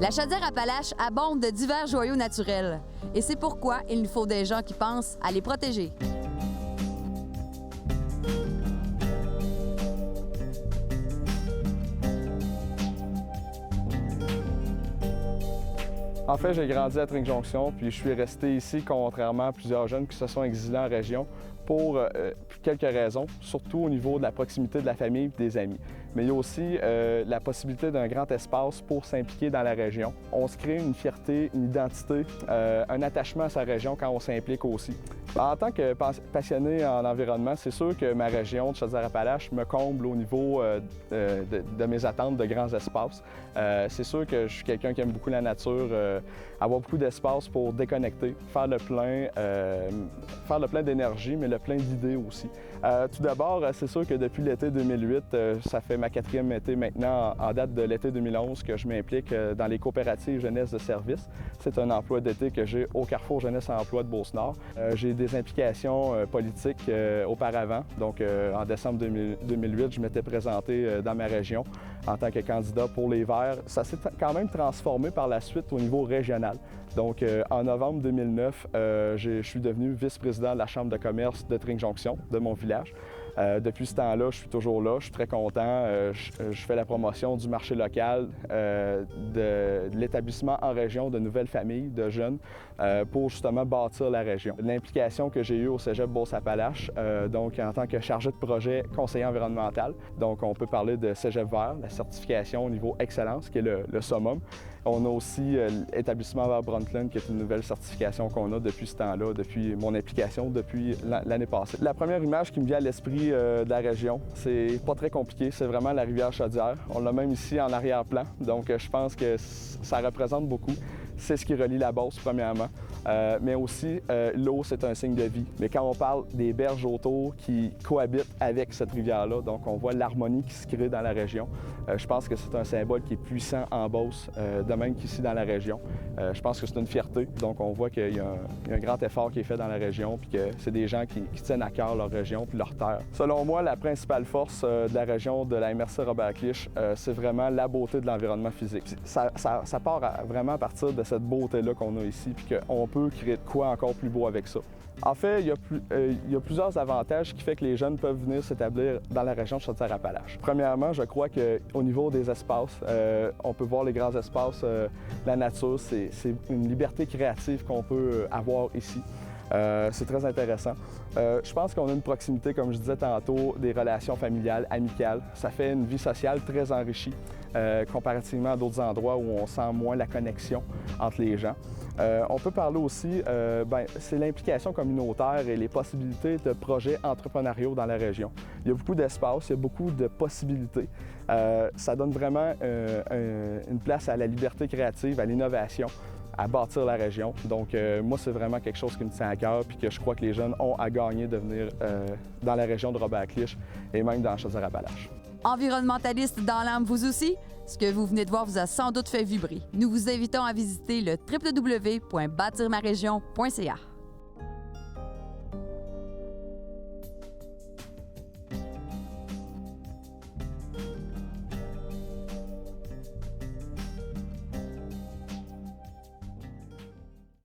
La Chaudière-Appalaches abonde de divers joyaux naturels. Et c'est pourquoi il nous faut des gens qui pensent à les protéger. En fait, j'ai grandi à Trinque-Jonction, puis je suis resté ici, contrairement à plusieurs jeunes qui se sont exilés en région, pour quelques raisons, surtout au niveau de la proximité de la famille et des amis. Mais il y a aussi la possibilité d'un grand espace pour s'impliquer dans la région. On se crée une fierté, une identité, un attachement à sa région quand on s'implique aussi. En tant que passionné en environnement, c'est sûr que ma région de Chaudière-Appalaches me comble au niveau de mes attentes de grands espaces. C'est sûr que je suis quelqu'un qui aime beaucoup la nature, avoir beaucoup d'espace pour déconnecter, faire le plein d'énergie, mais le plein d'idées aussi. Tout d'abord, c'est sûr que depuis l'été 2008, ça fait ma 4e été maintenant, en date de l'été 2011, que je m'implique dans les coopératives jeunesse de service. C'est un emploi d'été que j'ai au Carrefour Jeunesse Emploi de Beauce-Nord. J'ai des implications politiques auparavant. Donc, en décembre 2008, je m'étais présenté dans ma région en tant que candidat pour les Verts. Ça s'est quand même transformé par la suite au niveau régional. Donc, en novembre 2009, je suis devenu vice-président de la Chambre de commerce de Trinque-Jonction, de mon village. Depuis ce temps-là, je suis toujours là, je suis très content. Je fais la promotion du marché local, de l'établissement en région de nouvelles familles, de jeunes, pour justement bâtir la région. L'implication que j'ai eue au Cégep Beauce-Appalaches, donc en tant que chargé de projet conseiller environnemental, donc on peut parler de Cégep Vert, la certification au niveau excellence, qui est le summum. On a aussi l'établissement Vert Brundtland, qui est une nouvelle certification qu'on a depuis ce temps-là, depuis mon implication depuis l'année passée. La première image qui me vient à l'esprit de la région, c'est pas très compliqué, c'est vraiment la rivière Chaudière. On l'a même ici en arrière-plan, donc je pense que ça représente beaucoup. C'est ce qui relie la Beauce, premièrement. Mais aussi, l'eau, c'est un signe de vie. Mais quand on parle des berges autour qui cohabitent avec cette rivière-là, donc on voit l'harmonie qui se crée dans la région. Je pense que c'est un symbole qui est puissant en Beauce, de même qu'ici dans la région. Je pense que c'est une fierté. Donc on voit qu'il y a un grand effort qui est fait dans la région, puis que c'est des gens qui tiennent à cœur leur région puis leur terre. Selon moi, la principale force de la région de la MRC Robert-Cliche, c'est vraiment la beauté de l'environnement physique. Ça part vraiment à partir de cette beauté-là qu'on a ici, puis qu'on peut créer de quoi encore plus beau avec ça. En fait, il y a plusieurs avantages qui font que les jeunes peuvent venir s'établir dans la région de Chaudière-Appalaches. Premièrement, je crois qu'au niveau des espaces, on peut voir les grands espaces, la nature, c'est une liberté créative qu'on peut avoir ici. C'est très intéressant. Je pense qu'on a une proximité, comme je disais tantôt, des relations familiales, amicales. Ça fait une vie sociale très enrichie comparativement à d'autres endroits où on sent moins la connexion entre les gens. On peut parler aussi, c'est l'implication communautaire et les possibilités de projets entrepreneuriaux dans la région. Il y a beaucoup d'espace, il y a beaucoup de possibilités. Ça donne vraiment une place à la liberté créative, à l'innovation, à bâtir la région. Donc, moi, c'est vraiment quelque chose qui me tient à cœur puis que je crois que les jeunes ont à gagner de venir dans la région de Robert-Cliche et même dans Chaudière-Appalaches. Environnementaliste dans l'âme, vous aussi? Ce que vous venez de voir vous a sans doute fait vibrer. Nous vous invitons à visiter le www.bâtirmarégion.ca.